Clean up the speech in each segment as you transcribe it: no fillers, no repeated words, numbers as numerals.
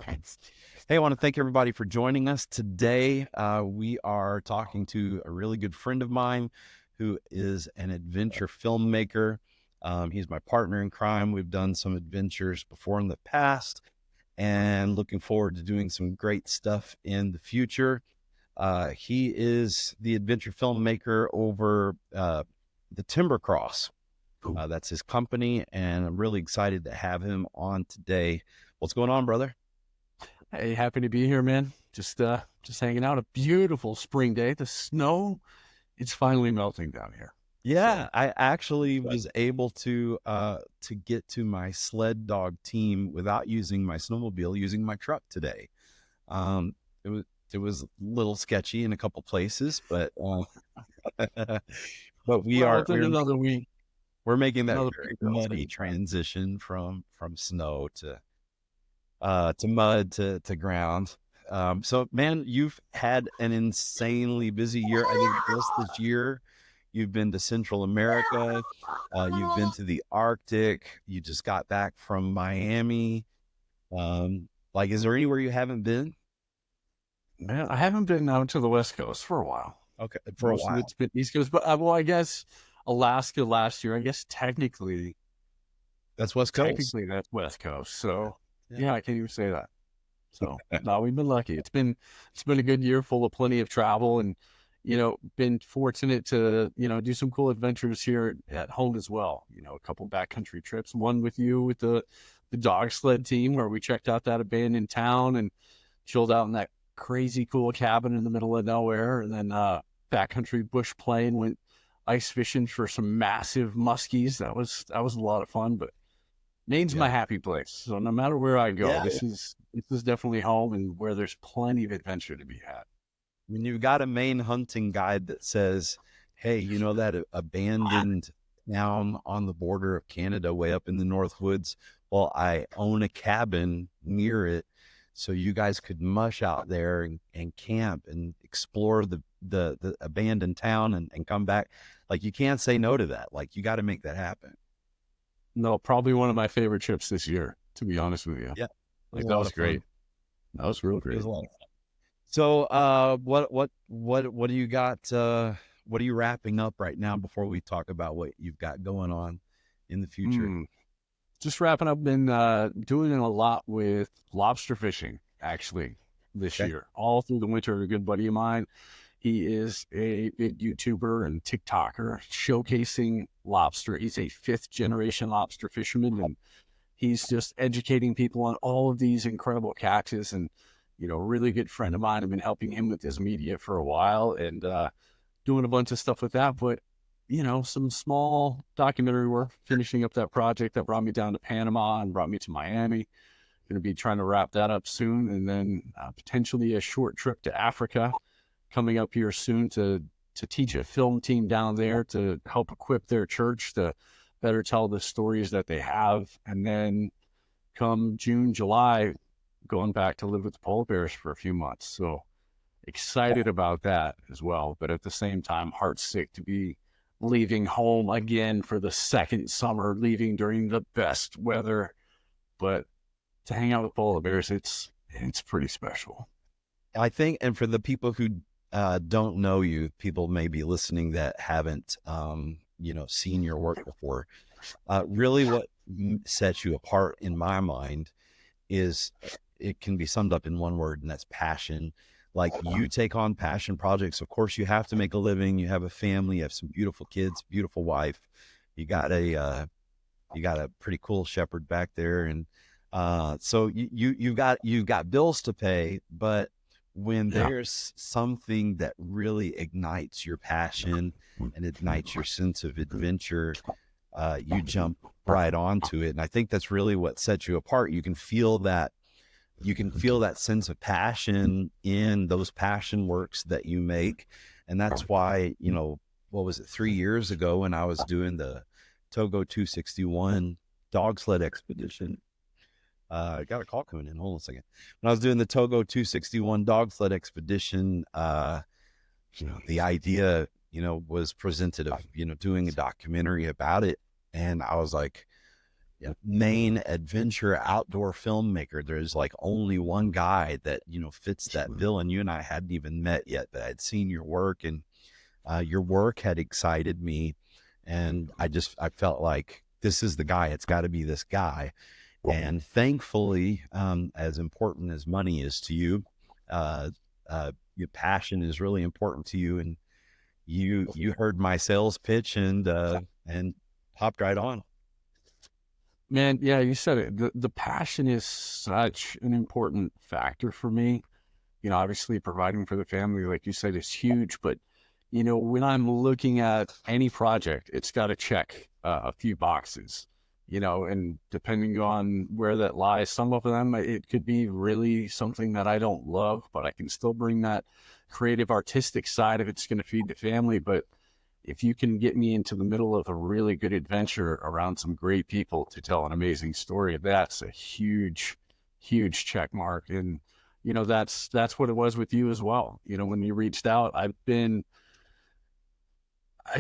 Hey, I want to thank everybody for joining us today. We are talking to a really good friend of mine who is an adventure filmmaker. He's my partner in crime. We've done some adventures before in the past and looking forward to doing some great stuff in the future. He is the adventure filmmaker over the Timber Cross. That's his company, and I'm really excited to have him on today. What's going on, brother? Hey, happy to be here, man. Just hanging out. A beautiful spring day. The snow, it's finally melting down here. Yeah, So, I actually but was able to get to my sled dog team without using my snowmobile, using my truck today. Um, it was a little sketchy in a couple places, but but we well, are it's in another week, we're making that another very week. That'll muddy take time. transition from snow to mud to ground. So man, you've had an insanely busy year. I think just this year you've been to Central America, you've been to the Arctic, you just got back from Miami. Like, is there anywhere you haven't been? Man, I haven't been out to the West Coast for a while. Okay, for a Most of while. it's been East Coast, but well, I guess Alaska last year. I guess That's West Coast. technically that's West Coast. Yeah. So, Yeah. yeah, I can't even say that. So no, we've been lucky. It's been a good year full of plenty of travel and been fortunate to do some cool adventures here at home as well. A couple backcountry trips. One with you with the dog sled team where we checked out that abandoned town and chilled out in that crazy cool cabin in the middle of nowhere, and then backcountry bush plane went ice fishing for some massive muskies. That was a lot of fun, but Maine's my Yeah. happy place. So no matter where I go, Yeah. this is definitely home and where there's plenty of adventure to be had. When you've got a Maine hunting guide that says, hey, you know that abandoned town on the border of Canada, way up in the North Woods? Well, I own a cabin near it. So you guys could mush out there and camp and explore the abandoned town and come back. Like, you can't say no to that. Like, you got to make that happen. No, probably one of my favorite trips this year, to be honest with you. Yeah. It was Like a that lot was of fun. great. That was real It was great. a lot of fun. So, what do you got? What are you wrapping up right now before we talk about what you've got going on in the future? Mm. Just wrapping up, been doing a lot with lobster fishing actually this Okay. year. All through the winter, a good buddy of mine, he is a big YouTuber and TikToker showcasing lobster. He's a fifth generation lobster fisherman, and he's just educating people on all of these incredible catches. And a really good friend of mine. I've been helping him with his media for a while and doing a bunch of stuff with that. But some small documentary work, finishing up that project that brought me down to Panama and brought me to Miami. Going to be trying to wrap that up soon, and then potentially a short trip to Africa coming up here soon to teach a film team down there to help equip their church to better tell the stories that they have. And then come June, July, going back to live with the polar bears for a few months. So excited about that as well. But at the same time, heart sick to be leaving home again for the second summer, leaving during the best weather. But to hang out with polar bears, it's pretty special. I think, and for the people who don't know you, people may be listening that haven't, seen your work before. Really, what sets you apart in my mind is it can be summed up in one word, and that's passion. Like, you take on passion projects. Of course, you have to make a living. You have a family. You have some beautiful kids, beautiful wife. You got a pretty cool shepherd back there, and so you've got bills to pay. But when Yeah. there's something that really ignites your passion and ignites your sense of adventure, you jump right onto it. And I think that's really what sets you apart. You can feel that sense of passion in those passion works that you make. And that's why, what was it, 3 years ago when I was doing the Togo 261 dog sled expedition. I got a call coming in. Hold on a second. When I was doing the Togo 261 dog sled expedition, the idea, was presented of, doing a documentary about it. And I was like, main adventure outdoor filmmaker. There's like only one guy that, fits that bill. And you and I hadn't even met yet, but I'd seen your work, and your work had excited me. And I felt like this is the guy. It's got to be this guy. And thankfully, as important as money is to you, your passion is really important to you. And you heard my sales pitch and hopped right on. Man, yeah, you said it. The passion is such an important factor for me. Obviously providing for the family, like you said, is huge. But, when I'm looking at any project, it's got to check a few boxes, and depending on where that lies, some of them, it could be really something that I don't love, but I can still bring that creative, artistic side if it's going to feed the family. But if you can get me into the middle of a really good adventure around some great people to tell an amazing story, that's a huge, huge check mark. And, that's what it was with you as well. When you reached out, I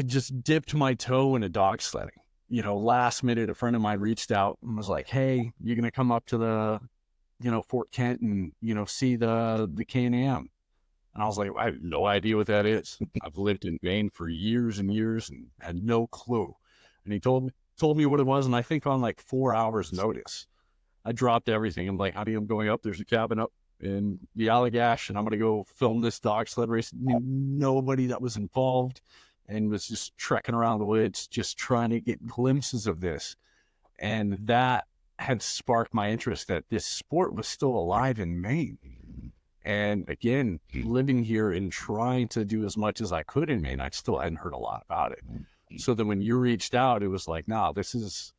just dipped my toe in a dog sledding. Last minute, a friend of mine reached out and was like, "Hey, you're going to come up to the, Fort Kent and, see the Can-Am." And I was like, "I have no idea what that is. I've lived in Maine for years and years and had no clue." And he told me what it was. And I think on like 4 hours notice, I dropped everything. I'm like, "Honey, I'm going up. There's a cabin up in the Allagash, and I'm going to go film this dog sled race." Knew nobody that was involved, and was just trekking around the woods, just trying to get glimpses of this. And that had sparked my interest that this sport was still alive in Maine. And again, living here and trying to do as much as I could in Maine, I still hadn't heard a lot about it. So then when you reached out, it was like, "No, this is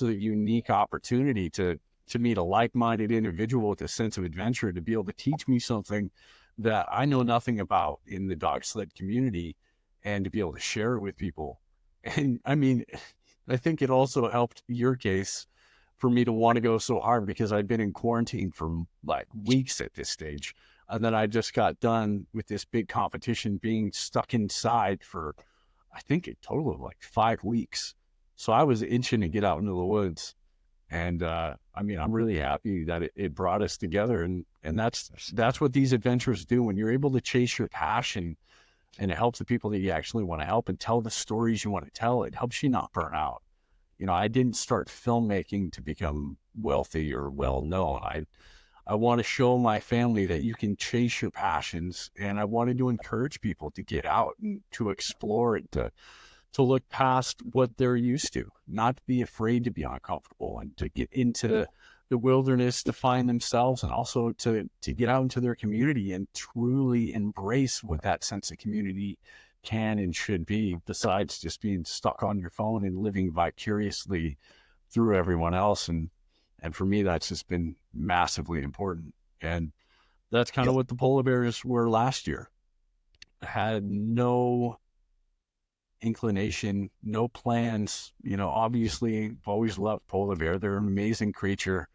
a unique opportunity to meet a like-minded individual with a sense of adventure, to be able to teach me something that I know nothing about in the dog sled community, and to be able to share it with people." And I mean, I think it also helped your case for me to want to go so hard, because I'd been in quarantine for like weeks at this stage. And then I just got done with this big competition, being stuck inside for, I think, a total of like 5 weeks. So I was itching to get out into the woods. And I mean, I'm really happy that it brought us together. And that's what these adventures do. When you're able to chase your passion, and it helps the people that you actually want to help and tell the stories you want to tell, it helps you not burn out. I didn't start filmmaking to become wealthy or well known. I want to show my family that you can chase your passions, and I wanted to encourage people to get out and to explore it, to look past what they're used to, not to be afraid to be uncomfortable, and to get into the wilderness to find themselves, and also to get out into their community and truly embrace what that sense of community can and should be, besides just being stuck on your phone and living vicariously through everyone else. And for me, that's just been massively important. And that's kind of what the polar bears were last year. I had no inclination, no plans. Obviously, I've always loved polar bear. They're an amazing creature,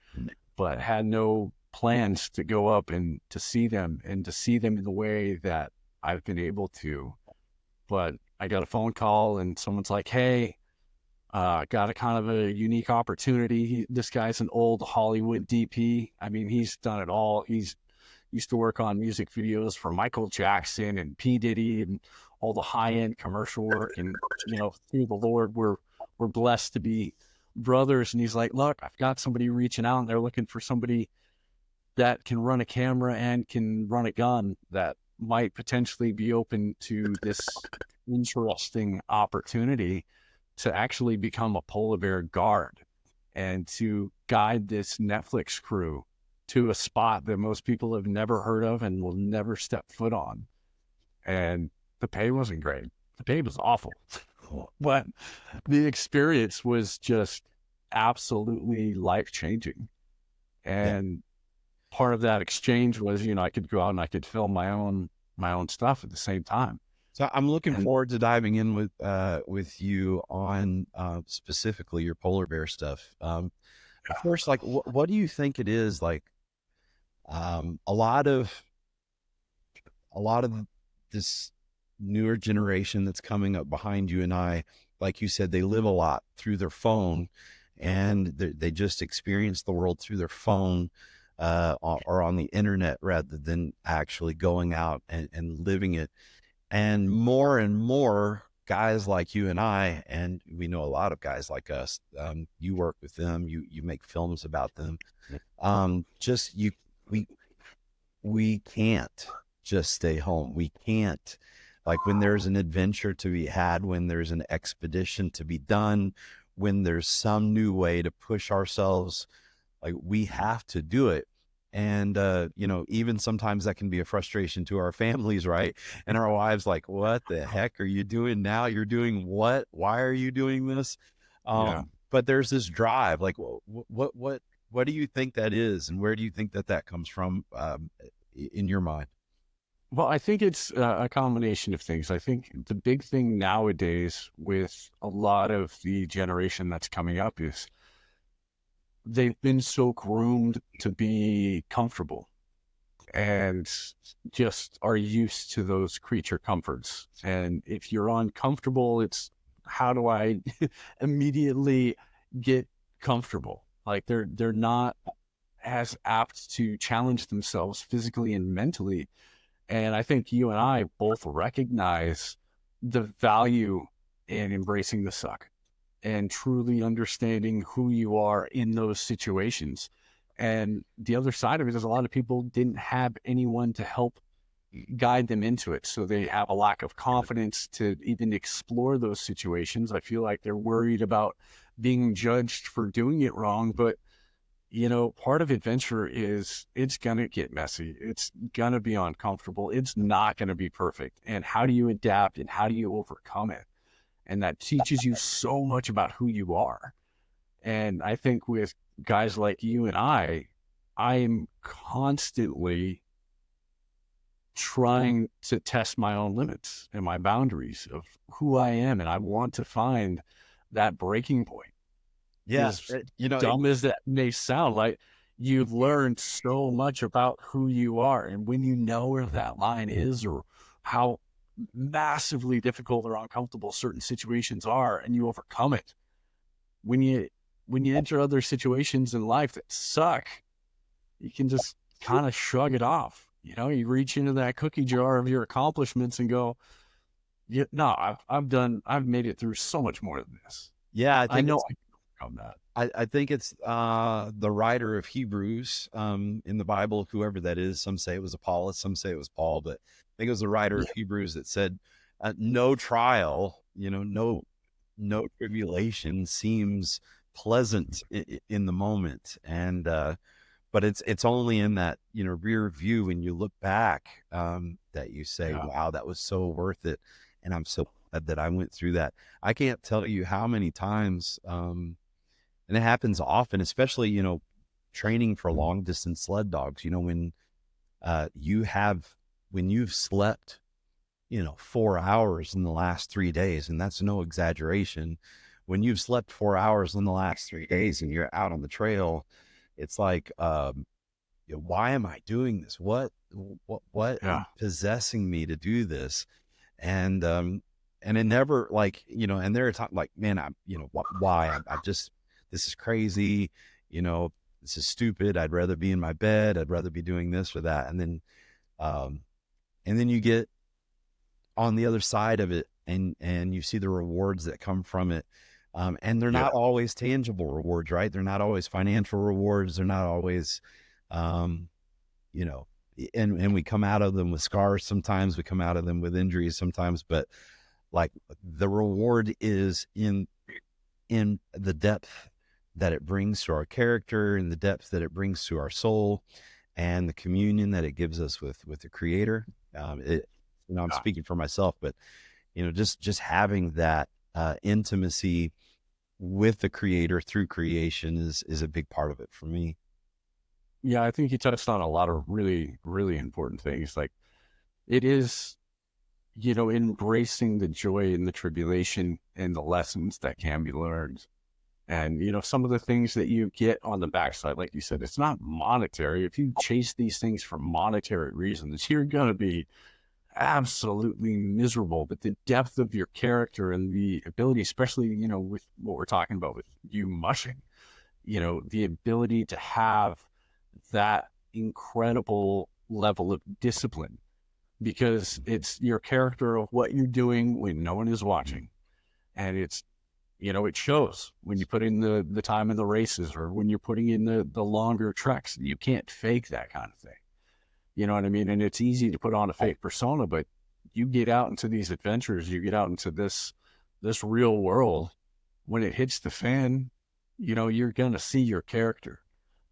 but had no plans to go up and to see them, and to see them in the way that I've been able to. But I got a phone call, and someone's like, "Hey, got a kind of a unique opportunity." This guy's an old Hollywood DP. I mean, he's done it all. He's used to work on music videos for Michael Jackson and P. Diddy and all the high-end commercial work. And, through the Lord, we're blessed to be brothers. And he's like, "Look, I've got somebody reaching out, and they're looking for somebody that can run a camera and can run a gun, that might potentially be open to this interesting opportunity to actually become a polar bear guard, and to guide this Netflix crew to a spot that most people have never heard of and will never step foot on." And the pay wasn't great. The pay was awful. But the experience was just absolutely life-changing. And part of that exchange was, I could go out and I could film my own stuff at the same time. So I'm looking forward to diving in with you on specifically your polar bear stuff. First, like, what do you think it is? Like, a lot of this newer generation that's coming up behind you and I, like you said, they live a lot through their phone, and they just experience the world through their phone, or on the internet, rather than actually going out and living it. And more guys like you and I, and we know a lot of guys like us, you work with them, you make films about them. Just we we can't just stay home. We can't, like, when there's an adventure to be had, when there's an expedition to be done, when there's some new way to push ourselves, like, we have to do it. And even sometimes that can be a frustration to our families, right? And our wives, like, what the heck are you doing now? You're doing what? Why are you doing this? Yeah. But there's this drive, like, what do you think that is, and where do you think that comes from, in your mind? Well, I think it's a combination of things. I think the big thing nowadays with a lot of the generation that's coming up is they've been so groomed to be comfortable and just are used to those creature comforts. And if you're uncomfortable, it's how do I immediately get comfortable? Like they're not as apt to challenge themselves physically and mentally. And I think you and I both recognize the value in embracing the suck and truly understanding who you are in those situations. And the other side of it is a lot of people didn't have anyone to help guide them into it. So they have a lack of confidence to even explore those situations. I feel like they're worried about being judged for doing it wrong. But, part of adventure is it's going to get messy. It's going to be uncomfortable. It's not going to be perfect. And how do you adapt and how do you overcome it? And that teaches you so much about who you are. And I think with guys like you and I am constantly trying to test my own limits and my boundaries of who I am. And I want to find that breaking point. Yeah, As dumb as that may sound, like you've learned so much about who you are. And when you know where that line is or how massively difficult or uncomfortable certain situations are and you overcome it, when you enter other situations in life that suck, you can just kind of shrug it off. You reach into that cookie jar of your accomplishments and go, yeah, no, I've made it through so much more than this. yeah, I know I can overcome that. I think it's the writer of Hebrews, in the Bible, whoever that is. Some say it was Apollos, some say it was Paul, but I think it was the writer of Hebrews that said, no trial, no tribulation seems pleasant in the moment. And but it's only in that, rear view, when you look back, that you say, Yeah. wow, that was so worth it. And I'm so glad that I went through that. I can't tell you how many times, and it happens often, especially, training for long distance sled dogs, when when you've slept, 4 hours in the last 3 days, and that's no exaggeration. When you've slept 4 hours in the last 3 days and you're out on the trail, it's like, why am I doing this? What is Yeah. possessing me to do this? And it never, like, and there are times like, man, why? I just, this is crazy. This is stupid. I'd rather be in my bed. I'd rather be doing this or that. And then you get on the other side of it, and you see the rewards that come from it. And they're not always tangible rewards, right? They're not always financial rewards. They're not always, and we come out of them with scars. Sometimes we come out of them with injuries sometimes, but like, the reward is in the depth that it brings to our character, and the depth that it brings to our soul, and the communion that it gives us with the Creator. I'm speaking for myself, but just having that intimacy with the Creator through creation is a big part of it for me. Yeah, I think you touched on a lot of really, really important things. Like it is, embracing the joy and the tribulation and the lessons that can be learned. And, some of the things that you get on the backside, like you said, it's not monetary. If you chase these things for monetary reasons, you're going to be absolutely miserable, but the depth of your character and the ability, especially, with what we're talking about with you mushing, the ability to have that incredible level of discipline because it's your character of what you're doing when no one is watching. And it shows when you put in the time in the races or when you're putting in the longer treks. You can't fake that kind of thing. You know what I mean? And it's easy to put on a fake persona, but you get out into these adventures, you get out into this real world. When it hits the fan, you're going to see your character.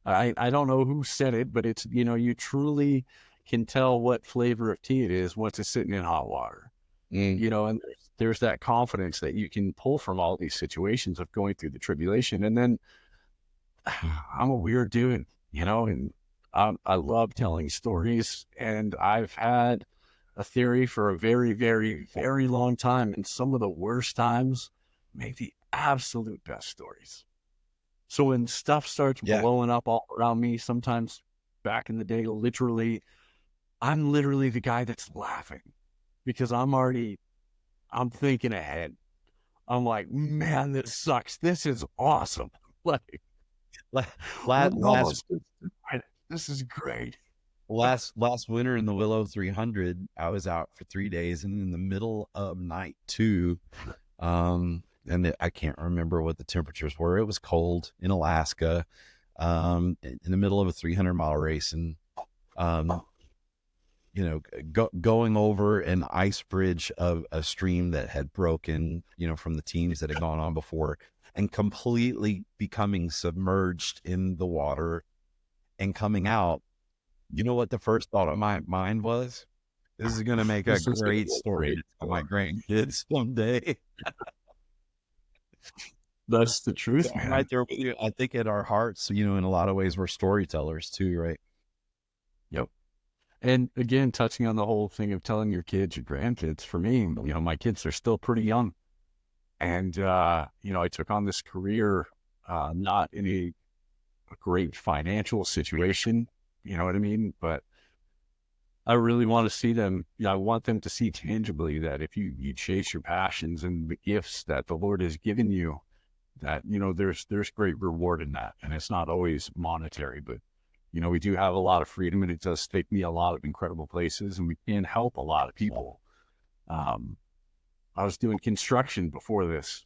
I don't know who said it, but it's, you truly can tell what flavor of tea it is once it's sitting in hot water. And there's that confidence that you can pull from all these situations of going through the tribulation. And then I'm a weird dude, and I love telling stories. And I've had a theory for a very, very, very long time. And some of the worst times make the absolute best stories. So when stuff starts blowing up all around me, sometimes back in the day, I'm literally the guy that's laughing because I'm thinking ahead. I'm like, man, this sucks. This is awesome. Like, last this is great. last winter in the Willow 300, I was out for 3 days, and in the middle of night 2, I can't remember what the temperatures were. It was cold in Alaska, in the middle of a 300-mile race, and going over an ice bridge of a stream that had broken, from the teams that had gone on before, and completely becoming submerged in the water and coming out. You know what the first thought of my mind was? This is going to make a great story to my grandkids someday. That's the truth, man. Right there with you. I think in our hearts, in a lot of ways, we're storytellers too, right? Yep. And again, touching on the whole thing of telling your kids, your grandkids, for me, my kids are still pretty young. And, I took on this career, not in a great financial situation, you know what I mean? But I really want to see them. I want them to see tangibly that if you chase your passions and the gifts that the Lord has given you, that, there's great reward in that. And it's not always monetary, but, we do have a lot of freedom, and it does take me a lot of incredible places, and we can help a lot of people. I was doing construction before this.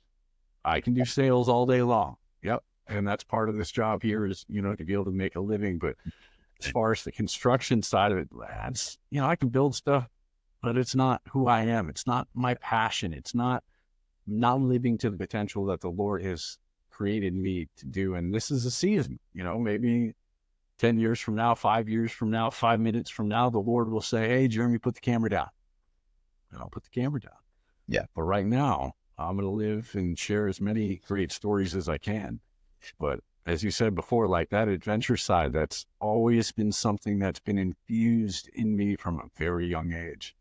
I can do sales all day long. Yep. And that's part of this job here is, to be able to make a living. But as far as the construction side of it, that's, I can build stuff, but it's not who I am. It's not my passion. It's not living to the potential that the Lord has created me to do. And this is a season, maybe 10 years from now, 5 years from now, 5 minutes from now, the Lord will say, hey, Jeremy, put the camera down. And I'll put the camera down. Yeah. But right now, I'm going to live and share as many great stories as I can. But as you said before, like that adventure side, that's always been something that's been infused in me from a very young age.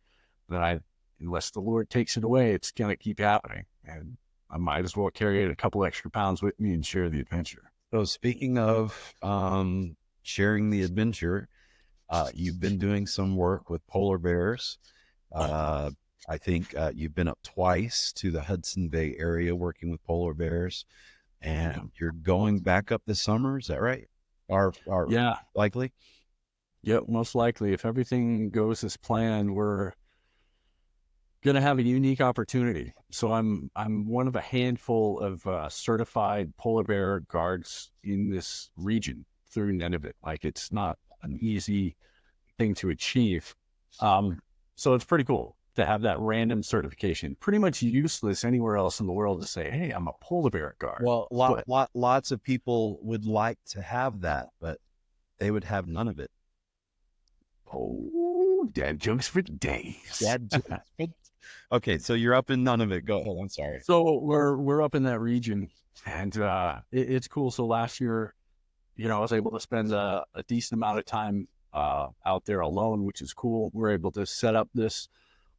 That unless the Lord takes it away, it's going to keep happening. And I might as well carry a couple extra pounds with me and share the adventure. So speaking of sharing the adventure, you've been doing some work with polar bears. I think you've been up twice to the Hudson Bay area working with polar bears, and you're going back up this summer. Is that right? Yeah, likely. Yep, most likely. If everything goes as planned, we're gonna have a unique opportunity. So I'm one of a handful of certified polar bear guards in this region through Nunavut. Like, it's not an easy thing to achieve. So it's pretty cool to have that random certification. Pretty much useless anywhere else in the world to say, hey, I'm a polar bear guard. Well, lots of people would like to have that, but they would have none of it. Oh, dad jokes for days. Okay, so you're up in Nunavut. Go ahead. I'm sorry. So we're up in that region, and it's cool. So last year, I was able to spend a decent amount of time out there alone, which is cool. We're able to set up this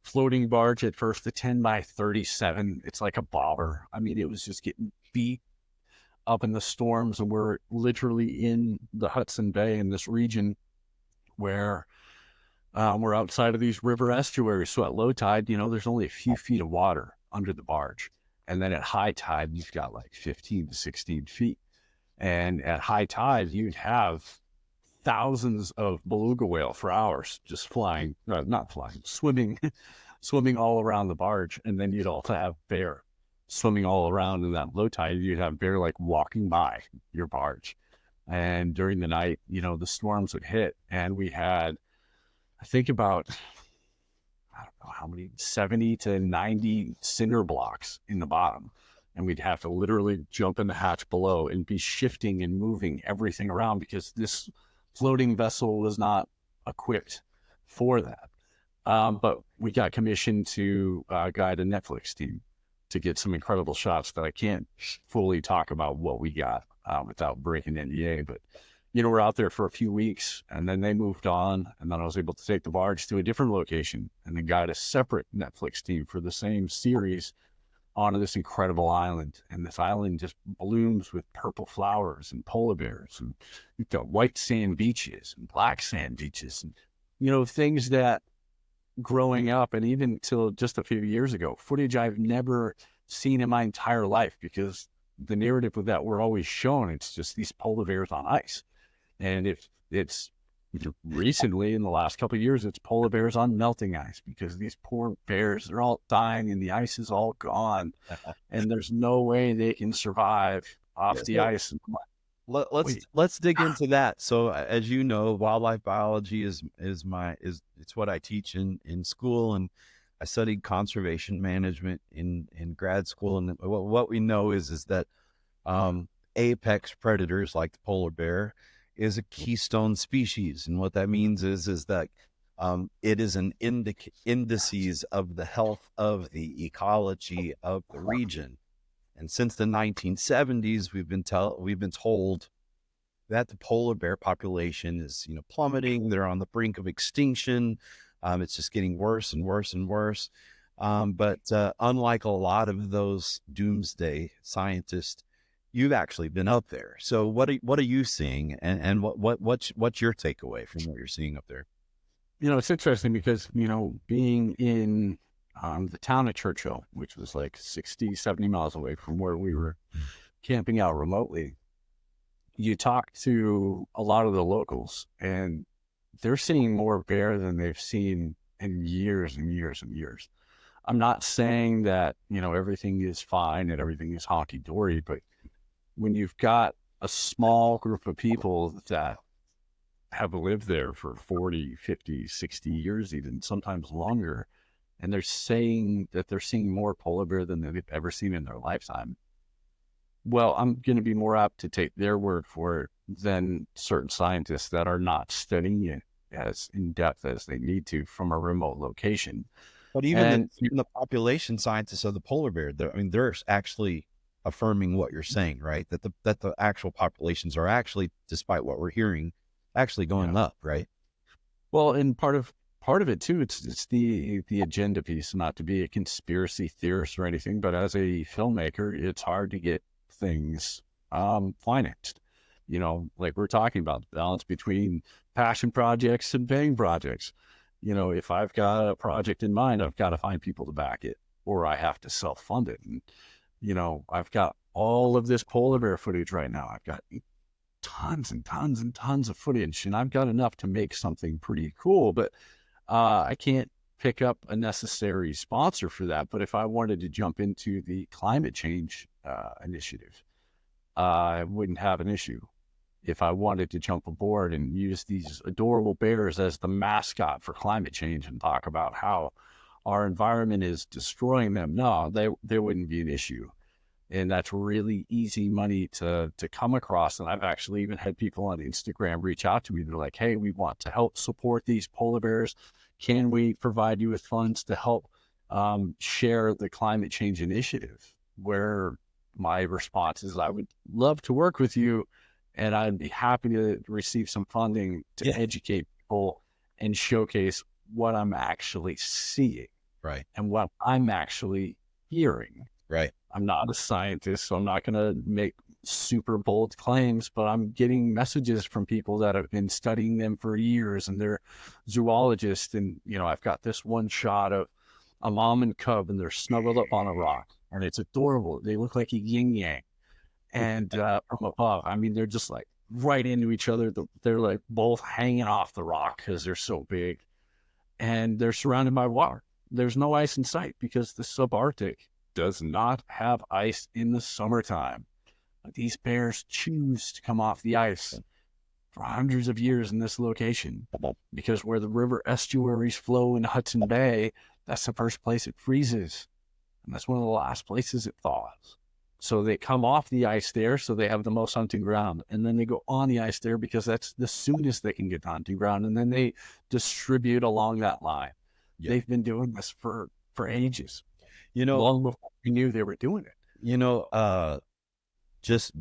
floating barge at first, the 10 by 37. It's like a bobber. I mean, it was just getting beat up in the storms, and we're literally in the Hudson Bay in this region where we're outside of these river estuaries. So at low tide, there's only a few feet of water under the barge. And then at high tide, you've got like 15 to 16 feet. And at high tide, you'd have thousands of beluga whale for hours just flying, not flying, swimming, swimming all around the barge. And then you'd also have bear swimming all around in that low tide. You'd have bear like walking by your barge. And during the night, the storms would hit. And we had, I think about, I don't know how many, 70 to 90 cinder blocks in the bottom. And we'd have to literally jump in the hatch below and be shifting and moving everything around because this floating vessel was not equipped for that. But we got commissioned to guide a Netflix team to get some incredible shots that I can't fully talk about what we got without breaking NDA. But, we're out there for a few weeks and then they moved on. And then I was able to take the barge to a different location and then guide a separate Netflix team for the same series onto this incredible island. And this island just blooms with purple flowers and polar bears. And you've got white sand beaches and black sand beaches and, things that growing up and even till just a few years ago, footage I've never seen in my entire life because the narrative of that we're always shown, it's just these polar bears on ice. And if it's recently in the last couple of years, it's polar bears on melting ice because these poor bears, they're all dying and the ice is all gone and there's no way they can survive off the ice. Let's dig into that. So as you know, wildlife biology is it's what I teach in school, and I studied conservation management in grad school. And what we know is that apex predators like the polar bear is a keystone species. And what that means is that it is an indices of the health of the ecology of the region. And since the 1970s, we've been told that the polar bear population is, plummeting. They're on the brink of extinction. It's just getting worse and worse and worse. But unlike a lot of those doomsday scientists, you've actually been up there. So what are you seeing, and what's your takeaway from what you're seeing up there? It's interesting because, being in the town of Churchill, which was like 60, 70 miles away from where we were camping out remotely, you talk to a lot of the locals and they're seeing more bear than they've seen in years and years and years. I'm not saying that, everything is fine and everything is honky-dory, but when you've got a small group of people that have lived there for 40, 50, 60 years, even sometimes longer, and they're saying that they're seeing more polar bear than they've ever seen in their lifetime, well, I'm going to be more apt to take their word for it than certain scientists that are not studying it as in depth as they need to from a remote location. But even the population scientists of the polar bear, they're actually affirming what you're saying, right? That the actual populations are actually, despite what we're hearing, actually going up, right? Well, and part of it too, it's the agenda piece, not to be a conspiracy theorist or anything, but as a filmmaker, it's hard to get things financed. Like we're talking about the balance between passion projects and paying projects. If I've got a project in mind, I've got to find people to back it, or I have to self-fund it. And, I've got all of this polar bear footage right now. I've got tons and tons and tons of footage, and I've got enough to make something pretty cool, but I can't pick up a necessary sponsor for that. But if I wanted to jump into the climate change initiative, I wouldn't have an issue. If I wanted to jump aboard and use these adorable bears as the mascot for climate change and talk about how our environment is destroying them, no, there wouldn't be an issue. And that's really easy money to come across. And I've actually even had people on Instagram reach out to me. They're like, hey, we want to help support these polar bears. Can we provide you with funds to help share the climate change initiative? Where my response is, I would love to work with you, and I'd be happy to receive some funding to educate people and showcase what I'm actually seeing, right, and what I'm actually hearing. Right. I'm not a scientist, so I'm not going to make super bold claims, but I'm getting messages from people that have been studying them for years, and they're zoologists. And, I've got this one shot of a mom and cub, and they're snuggled up on a rock, and it's adorable. They look like a yin yang. And from above, I mean, they're just like right into each other. They're like both hanging off the rock because they're so big, and they're surrounded by water. There's no ice in sight because the subarctic does not have ice in the summertime. These bears choose to come off the ice for hundreds of years in this location because where the river estuaries flow in Hudson Bay, that's the first place it freezes. And that's one of the last places it thaws. So they come off the ice there, so they have the most hunting ground. And then they go on the ice there because that's the soonest they can get to hunting ground. And then they distribute along that line. Yeah. They've been doing this for ages. Long before we knew they were doing it. Just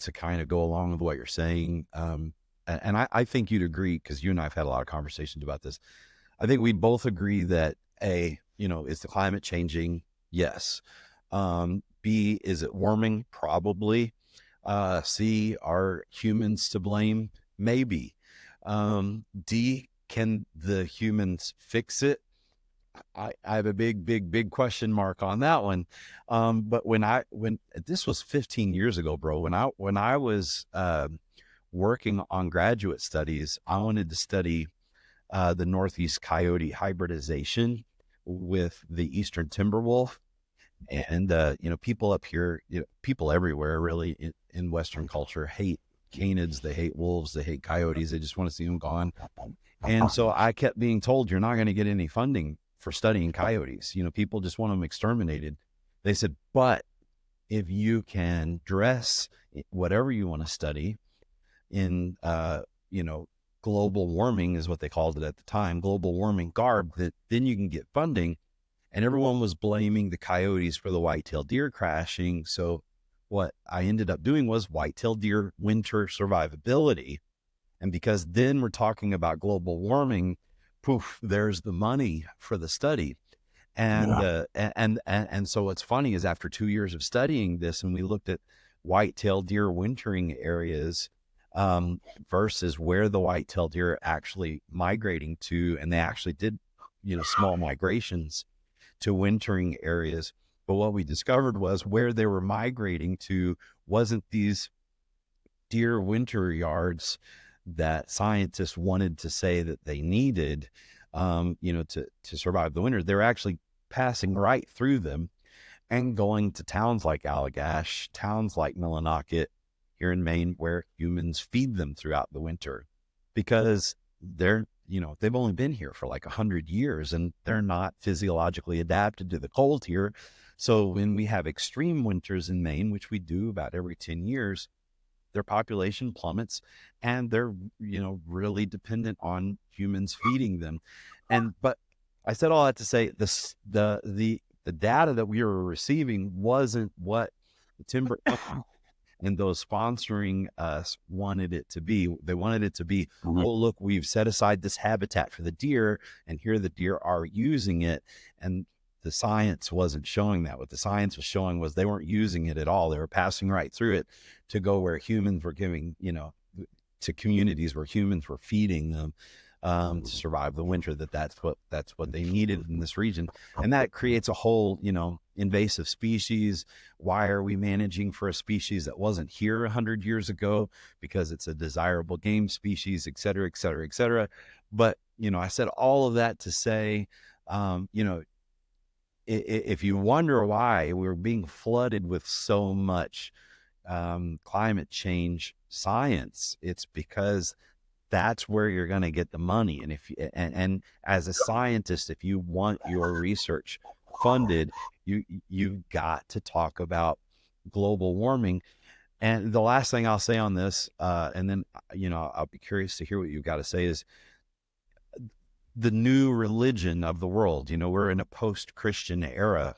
to kind of go along with what you're saying, and I think you'd agree, because you and I have had a lot of conversations about this. I think we both agree that is the climate changing? Yes. B, is it warming? Probably. C, are humans to blame? Maybe. D, can the humans fix it? I have a big question mark on that one. But when this was 15 years ago, bro, when I was working on graduate studies, I wanted to study the Northeast coyote hybridization with the Eastern timber wolf. And people up here, people everywhere really in Western culture hate canids, they hate wolves, they hate coyotes, they just want to see them gone. And so I kept being told, you're not going to get any funding for studying coyotes. People just want them exterminated. They said, but if you can dress whatever you want to study in, global warming is what they called it at the time, global warming garb, that then you can get funding. And everyone was blaming the coyotes for the white-tailed deer crashing. So what I ended up doing was white-tailed deer winter survivability. And because then we're talking about global warming, poof, there's the money for the study. And and so what's funny is after 2 years of studying this, and we looked at white-tailed deer wintering areas versus where the white-tailed deer are actually migrating to, and they actually did, small migrations to wintering areas. But what we discovered was where they were migrating to wasn't these deer winter yards that scientists wanted to say that they needed, to survive the winter. They're actually passing right through them and going to towns like Allagash, towns like Millinocket here in Maine, where humans feed them throughout the winter, because they've only been here for like 100 years and they're not physiologically adapted to the cold here. So when we have extreme winters in Maine, which we do about every 10 years, their population plummets, and they're, really dependent on humans feeding them. But I said all that to say the data that we were receiving wasn't what the timber and those sponsoring us wanted it to be. They wanted it to be, oh, look, we've set aside this habitat for the deer, and here the deer are using it. And the science wasn't showing that. What the science was showing was they weren't using it at all. They were passing right through it to go where humans were giving, to communities where humans were feeding them to survive the winter. That's what they needed in this region. And that creates a whole, invasive species. Why are we managing for a species that wasn't here 100 years ago? Because it's a desirable game species, et cetera, et cetera, et cetera. But, I said all of that to say, if you wonder why we're being flooded with so much climate change science, it's because that's where you're going to get the money. And and as a scientist, if you want your research funded, you've got to talk about global warming. And the last thing I'll say on this, and then I'll be curious to hear what you've got to say, is the new religion of the world. We're in a post-Christian era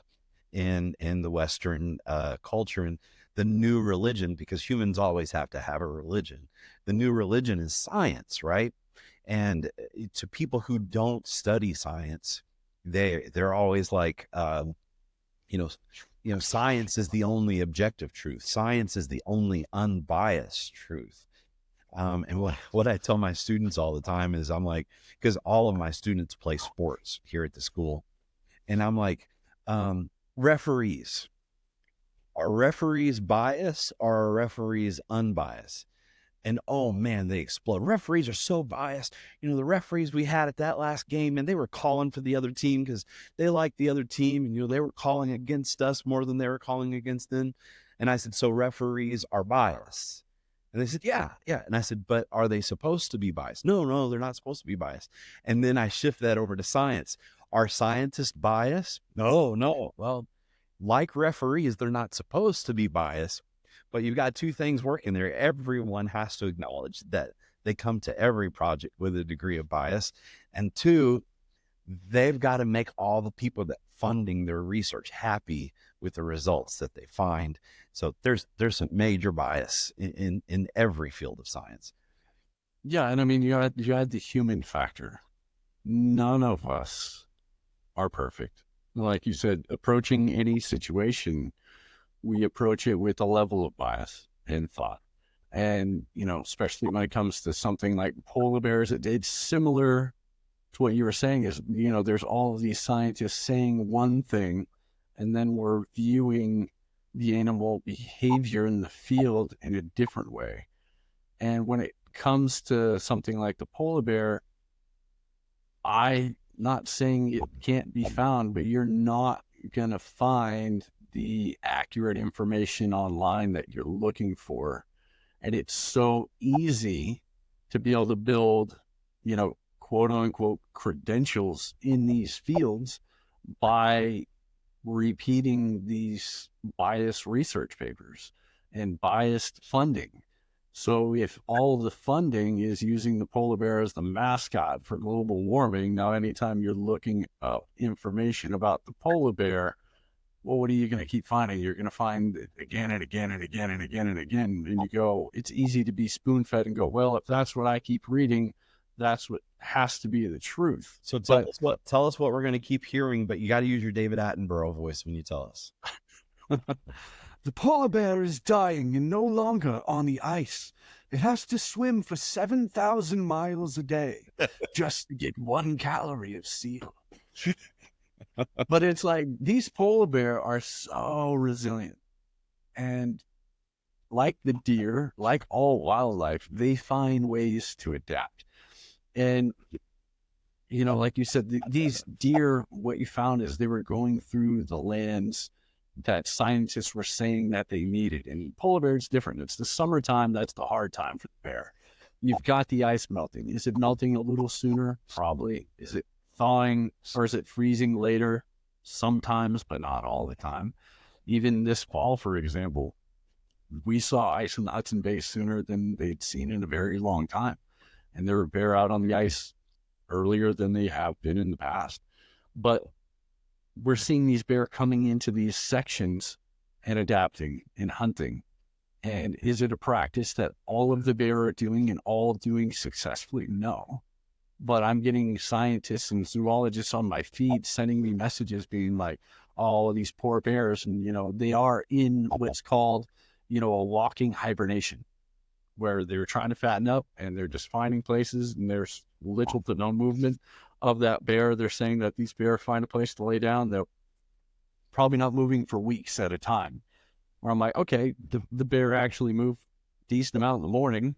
in the Western culture, and the new religion, because humans always have to have a religion. The new religion is science, right? And to people who don't study science, they're always like, science is the only objective truth. Science is the only unbiased truth. And what I tell my students all the time is, I'm like, because all of my students play sports here at the school, and I'm like, referees, are referees biased or are referees unbiased? And oh man, they explode. Referees are so biased. The referees we had at that last game, and they were calling for the other team because they liked the other team, and they were calling against us more than they were calling against them. And I said, so referees are biased? And they said, yeah, yeah. And I said, but are they supposed to be biased? No, they're not supposed to be biased. And then I shift that over to science. Are scientists biased? No. Well, like referees, they're not supposed to be biased. But you've got two things working there. Everyone has to acknowledge that they come to every project with a degree of bias. And two, they've got to make all the people that funding their research happy with the results that they find. So there's some major bias in every field of science. Yeah, and I mean, you add the human factor. None of us are perfect. Like you said, approaching any situation, we approach it with a level of bias and thought. And, especially when it comes to something like polar bears, it's similar to what you were saying is, there's all of these scientists saying one thing, and then we're viewing the animal behavior in the field in a different way. And when it comes to something like the polar bear, I'm not saying it can't be found, but you're not going to find the accurate information online that you're looking for. And it's so easy to be able to build, quote unquote credentials in these fields by repeating these biased research papers and biased funding. So if all the funding is using the polar bear as the mascot for global warming, now anytime you're looking up information about the polar bear, well, what are you going to keep finding? You're going to find it again and again and again and again and again. And you go, it's easy to be spoon-fed and go, well, if that's what I keep reading, that's what has to be the truth. So tell us what we're going to keep hearing, but you got to use your David Attenborough voice when you tell us. The polar bear is dying and no longer on the ice. It has to swim for 7,000 miles a day just to get 1 calorie of seal. But it's like these polar bear are so resilient. And like the deer, like all wildlife, they find ways to adapt. And, like you said, these deer, what you found is they were going through the lands that scientists were saying that they needed. And polar bear is different. It's the summertime. That's the hard time for the bear. You've got the ice melting. Is it melting a little sooner? Probably. Is it thawing or is it freezing later? Sometimes, but not all the time. Even this fall, for example, we saw ice in the Hudson Bay sooner than they'd seen in a very long time. And there were bear out on the ice earlier than they have been in the past. But we're seeing these bear coming into these sections and adapting and hunting. And is it a practice that all of the bear are doing and all doing successfully? No. But I'm getting scientists and zoologists on my feed sending me messages being like, all of these poor bears, and, they are in what's called, a walking hibernation, where they're trying to fatten up and they're just finding places and there's little to no movement of that bear. They're saying that these bears find a place to lay down. They're probably not moving for weeks at a time. Where I'm like, okay, the bear actually move a decent amount in the morning.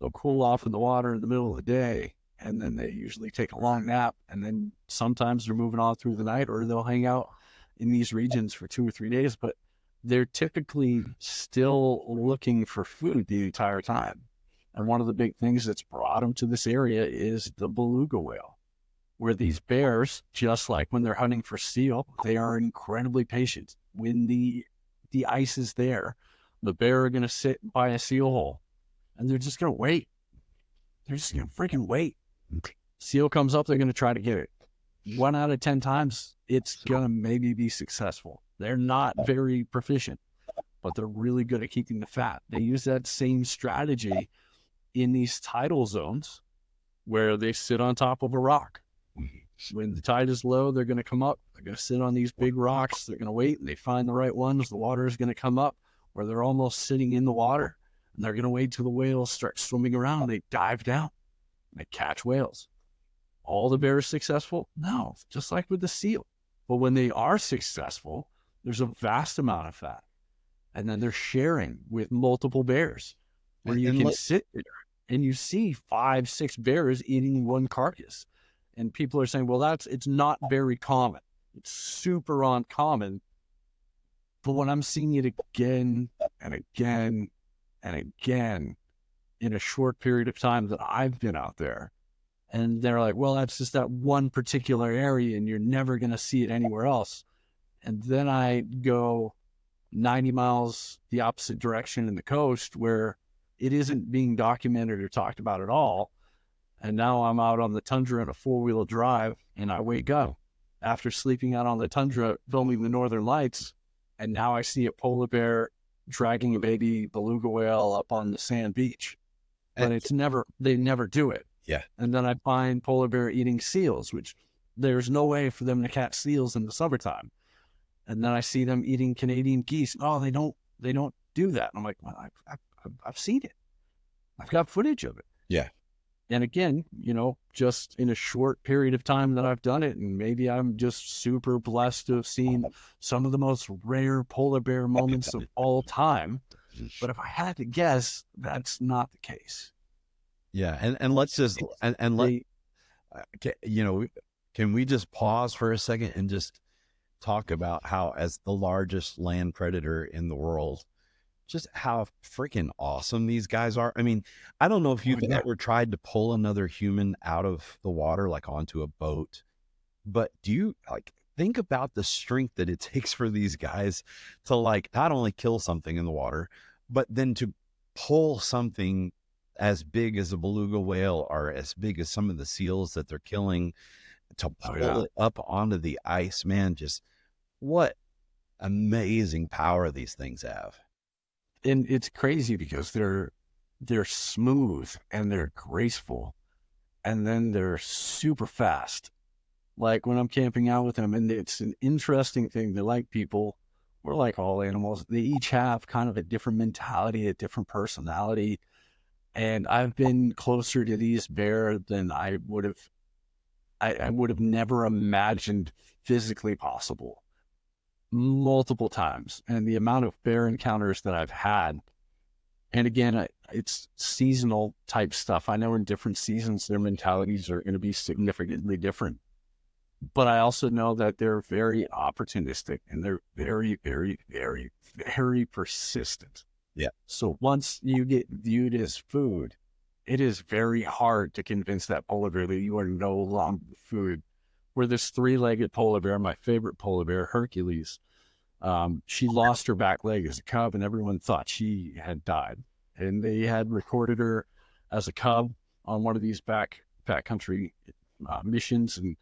They'll cool off in the water in the middle of the day. And then they usually take a long nap. And then sometimes they're moving on through the night, or they'll hang out in these regions for 2 or 3 days. But they're typically still looking for food the entire time. And one of the big things that's brought them to this area is the beluga whale, where these bears, just like when they're hunting for seal, they are incredibly patient. When the ice is there, the bear are going to sit by a seal hole and they're just going to wait. They're just going to freaking wait. Seal comes up, they're going to try to get it. 1 out of 10 times, it's going to maybe be successful. They're not very proficient, but they're really good at keeping the fat. They use that same strategy in these tidal zones where they sit on top of a rock When the tide is low, they're going to come up. They're going to sit on these big rocks. They're going to wait, and they find the right ones. The water is going to come up, where they're almost sitting in the water, and they're going to wait till the whales start swimming around. They dive down. They catch whales. All the bears successful? No, just like with the seal. But when they are successful, there's a vast amount of fat. And then they're sharing with multiple bears, where you can sit there and you see 5, 6 bears eating one carcass. And people are saying, well, it's not very common. It's super uncommon. But when I'm seeing it again and again and again in a short period of time that I've been out there, and they're like, well, that's just that one particular area and you're never going to see it anywhere else. And then I go 90 miles the opposite direction in the coast where it isn't being documented or talked about at all. And now I'm out on the tundra in a 4-wheel drive, and I wake up after sleeping out on the tundra filming the Northern Lights, and now I see a polar bear dragging a baby beluga whale up on the sand beach. But they never do it. Yeah. And then I find polar bear eating seals, which there's no way for them to catch seals in the summertime. And then I see them eating Canadian geese. Oh, they don't do that. And I'm like, well, I've seen it. I've got footage of it. Yeah. And again, just in a short period of time that I've done it, and maybe I'm just super blessed to have seen some of the most rare polar bear moments of all time. But if I had to guess, that's not the case. Yeah. And let's just, can we just pause for a second and just talk about how, as the largest land predator in the world, just how freaking awesome these guys are. I mean, I don't know if you've ever tried to pull another human out of the water, like onto a boat, but do you think about the strength that it takes for these guys to not only kill something in the water, but then to pull something as big as a beluga whale or as big as some of the seals that they're killing, to pull it up onto the ice, man. Just what amazing power these things have. And it's crazy because they're smooth and they're graceful, and then they're super fast. Like when I'm camping out with them, and it's an interesting thing. They're like people. We're like all animals. They each have kind of a different mentality, a different personality. And I've been closer to these bear than I would have never imagined physically possible, multiple times. And the amount of bear encounters that I've had, and again, it's seasonal type stuff. I know in different seasons, their mentalities are going to be significantly different. But I also know that they're very opportunistic, and they're very, very, very, very persistent. Yeah. So once you get viewed as food, it is very hard to convince that polar bear that you are no longer food. Where this 3-legged polar bear, my favorite polar bear, Hercules, she lost her back leg as a cub, and everyone thought she had died. And they had recorded her as a cub on one of these backcountry missions, and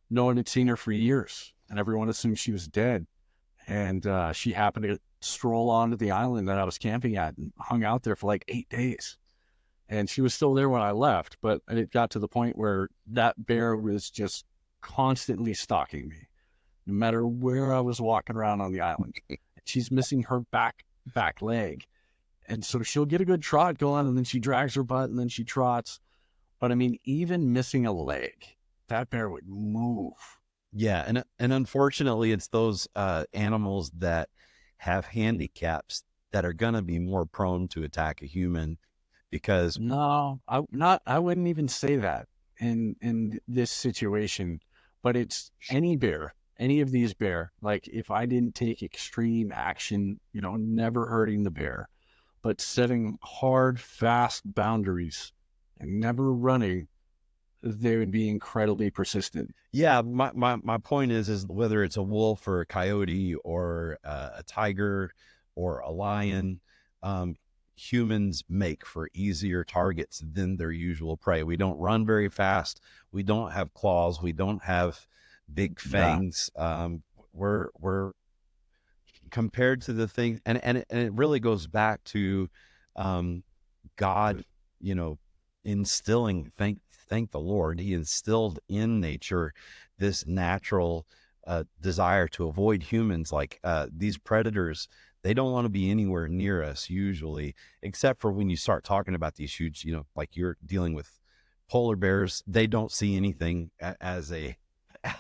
no one had seen her for years, and everyone assumed she was dead. And she happened to stroll onto the island that I was camping at and hung out there for like 8 days. And she was still there when I left, but it got to the point where that bear was just constantly stalking me, no matter where I was walking around on the island. She's missing her back leg. And so she'll get a good trot going, and then she drags her butt, and then she trots. But I mean, even missing a leg, that bear would move. Yeah. And unfortunately, it's those animals that have handicaps that are going to be more prone to attack a human, because No, I wouldn't even say that in this situation, but it's any bear, any of these bear. Like if I didn't take extreme action, never hurting the bear, but setting hard, fast boundaries and never running, they would be incredibly persistent. yeah, my point is whether it's a wolf or a coyote or a tiger or a lion, humans make for easier targets than their usual prey. We don't run very fast. We don't have claws. We don't have big fangs. We're compared to the thing, and it really goes back to God, instilling. Thank thank the Lord, he instilled in nature this natural desire to avoid humans. Like these predators, they don't want to be anywhere near us usually, except for when you start talking about these huge, like you're dealing with polar bears. They don't see anything as a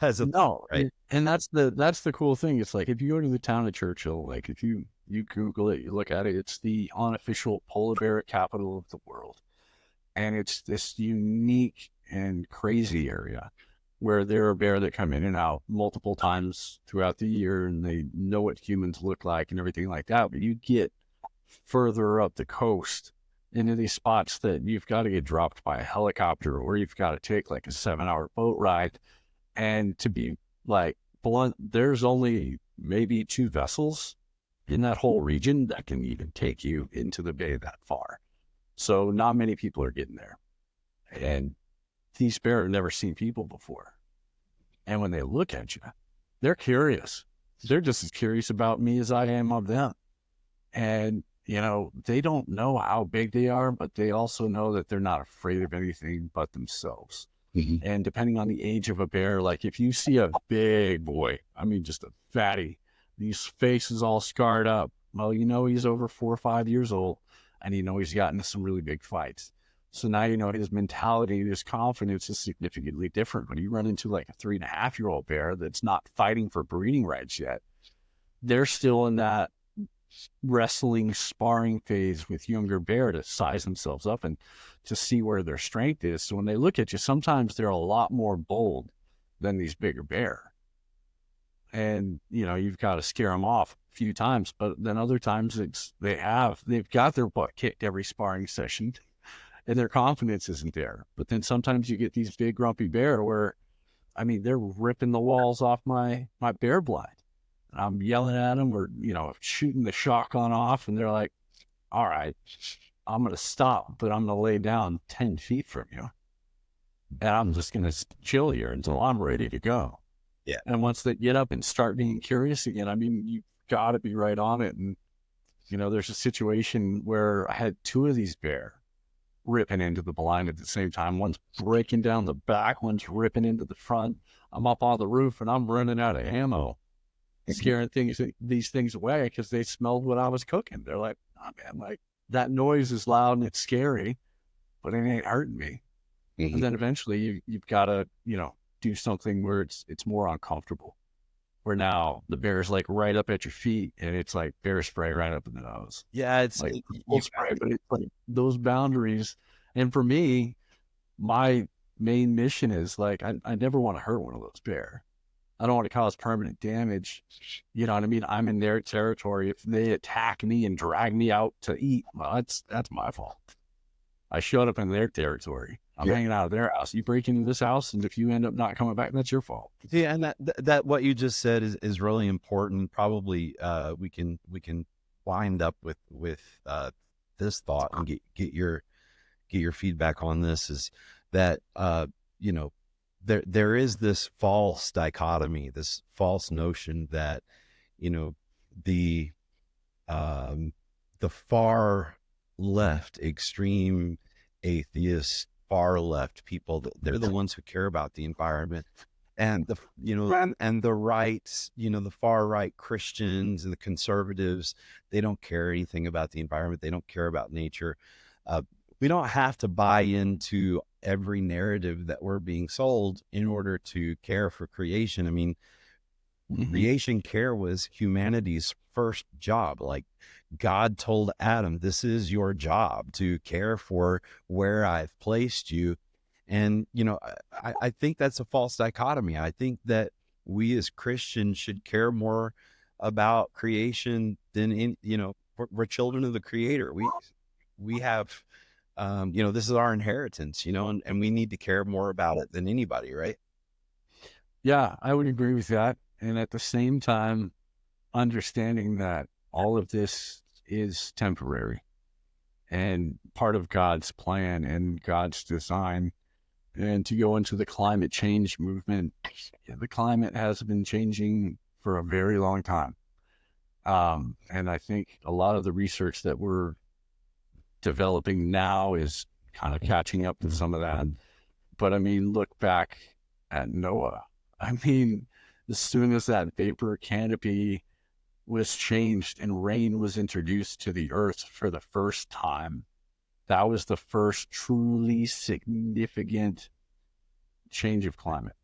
No, right. and that's the cool thing. It's like if you go to the town of Churchill, like if you Google it, you look at it, it's the unofficial polar bear capital of the world, and it's this unique and crazy area where there are bear that come in and out multiple times throughout the year, and they know what humans look like and everything like that. But you get further up the coast into these spots that you've got to get dropped by a helicopter, or you've got to take like a 7-hour boat ride. And to be like blunt, there's only maybe 2 vessels in that whole region that can even take you into the bay that far. So not many people are getting there. And these bears have never seen people before. And when they look at you, they're curious. They're just as curious about me as I am of them. And, they don't know how big they are, but they also know that they're not afraid of anything but themselves. Mm-hmm. And depending on the age of a bear, like if you see a big boy, I mean, just a fatty, his face is all scarred up. Well, he's over 4 or 5 years old, and he's gotten into some really big fights. So now his mentality, his confidence is significantly different. When you run into like a 3.5-year-old bear that's not fighting for breeding rights yet, they're still in that wrestling sparring phase with younger bear to size themselves up and to see where their strength is. So when they look at you, sometimes they're a lot more bold than these bigger bear. And, you've got to scare them off a few times, but then other times they've got their butt kicked every sparring session and their confidence isn't there. But then sometimes you get these big grumpy bear where, they're ripping the walls off my bear blind. I'm yelling at them or, shooting the shotgun off, and they're like, all right, I'm going to stop, but I'm going to lay down 10 feet from you. And I'm just going to chill here until I'm ready to go. Yeah. And once they get up and start being curious again, you've got to be right on it. And, there's a situation where I had 2 of these bear ripping into the blind at the same time. One's breaking down the back, one's ripping into the front. I'm up on the roof and I'm running out of ammo, scaring these things away because they smelled what I was cooking. They're like, oh man, like that noise is loud and it's scary, but it ain't hurting me. Mm-hmm. And then eventually you've got to, do something where it's more uncomfortable, where now the bear is like right up at your feet and it's like bear spray right up in the nose. Yeah, it's like full spray, but it's like those boundaries. And for me, my main mission is like, I never want to hurt one of those bear. I don't want to cause permanent damage. You know what I mean? I'm in their territory. If they attack me and drag me out to eat, well, that's my fault. I showed up in their territory. I'm hanging out of their house. You break into this house, and if you end up not coming back, that's your fault. Yeah, and that what you just said is really important. Probably we can wind up with this thought and get your feedback on this. Is that there is this false dichotomy, this false notion that the far left extreme atheists, far left people, they're the ones who care about the environment, and and the right, the far right Christians and the conservatives, they don't care anything about the environment. They don't care about nature. We don't have to buy into every narrative that we're being sold in order to care for creation. I mean, creation care was humanity's first job. Like God told Adam, this is your job to care for where I've placed you. And, I think that's a false dichotomy. I think that we as Christians should care more about creation than we're children of the Creator. We have, this is our inheritance, and we need to care more about it than anybody, right? Yeah, I would agree with that. And at the same time, understanding that all of this is temporary and part of God's plan and God's design. And to go into the climate change movement, the climate has been changing for a very long time. And I think a lot of the research that we're developing now is kind of catching up to some of that. But I mean, look back at Noah. I mean, as soon as that vapor canopy was changed and rain was introduced to the earth for the first time, that was the first truly significant change of climate.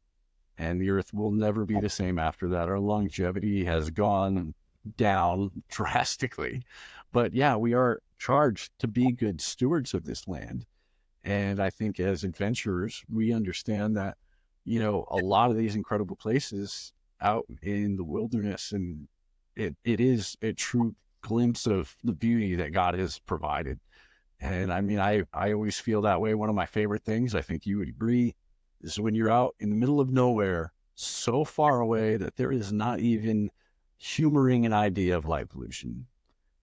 And the earth will never be the same after that. Our longevity has gone down drastically. But yeah, we are charged to be good stewards of this land. And I think as adventurers, we understand that, you know, a lot of these incredible places out in the wilderness, and it is a true glimpse of the beauty that God has provided. And I mean, I always feel that way. One of my favorite things, I think you would agree, is when you're out in the middle of nowhere, so far away that there is not even humoring an idea of light pollution.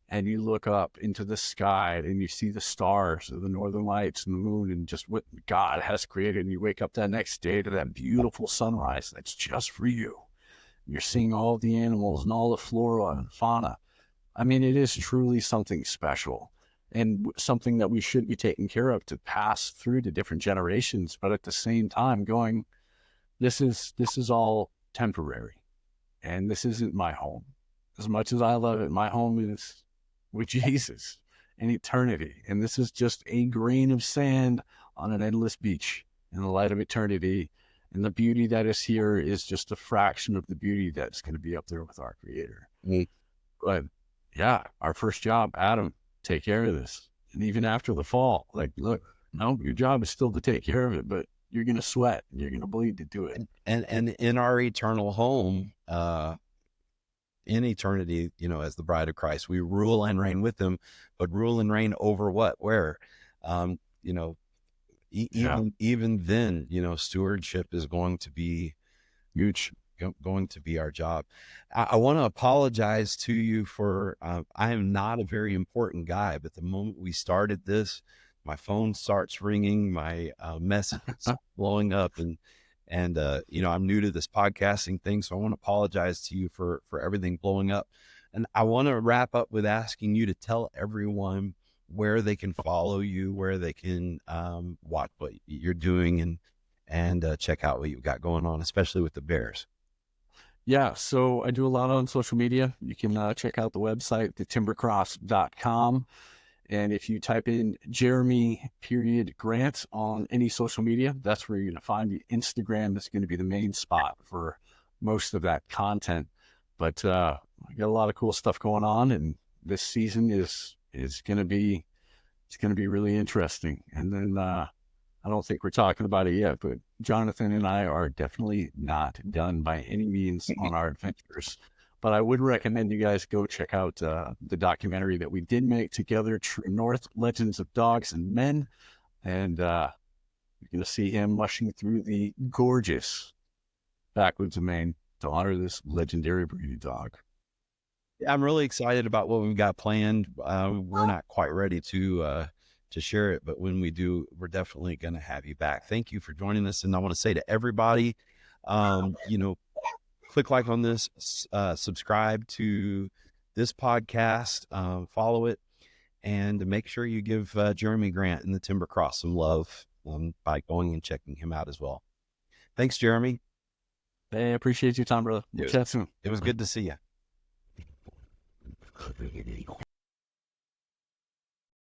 And you look up into the sky and you see the stars, the northern lights and the moon, and just what God has created. And you wake up that next day to that beautiful sunrise that's just for you. You're seeing all the animals and all the flora and fauna. I mean, it is truly something special and something that we should be taking care of to pass through to different generations. But at the same time going, this is all temporary, and this isn't my home. As much as I love it, my home is with Jesus in eternity. And this is just a grain of sand on an endless beach in the light of eternity. And the beauty that is here is just a fraction of the beauty that's going to be up there with our Creator. Mm. But yeah, our first job, Adam, take care of this. And even after the fall, like, look, no, your job is still to take care of it, but you're going to sweat and you're going to bleed to do it. And in our eternal home, in eternity, you know, as the bride of Christ, we rule and reign with him, but rule and reign over what, where, you know, even then, you know, stewardship is going to be huge, going to be our job. I want to apologize to you for, I am not a very important guy, but the moment we started this, my phone starts ringing, my messages blowing up, and you know, I'm new to this podcasting thing, so I want to apologize to you for everything blowing up. And I want to wrap up with asking you to tell everyone where they can follow you, where they can watch what you're doing, and check out what you've got going on, especially with the bears. Yeah, so I do a lot on social media. You can check out the website, thetimbercross.com. And if you type in Jeremy Grant on any social media, that's where you're going to find the Instagram. That's going to be the main spot for most of that content. But I got a lot of cool stuff going on, and this season is going to be, it's going to be really interesting. And then I don't think we're talking about it yet, but Jonathan and I are definitely not done by any means on our adventures. But I would recommend you guys go check out the documentary that we did make together, True North, Legends of Dogs and Men. And you're going to see him mushing through the gorgeous backwoods of Maine to honor this legendary breed of dog. I'm really excited about what we've got planned. We're not quite ready to share it, but when we do, we're definitely going to have you back. Thank you for joining us. And I want to say to everybody, you know, click like on this, subscribe to this podcast, follow it, and make sure you give Jeremy Grant and the Timber Cross some love by going and checking him out as well. Thanks, Jeremy. Hey, I appreciate your time, brother. We'll chat soon. It was good to see you.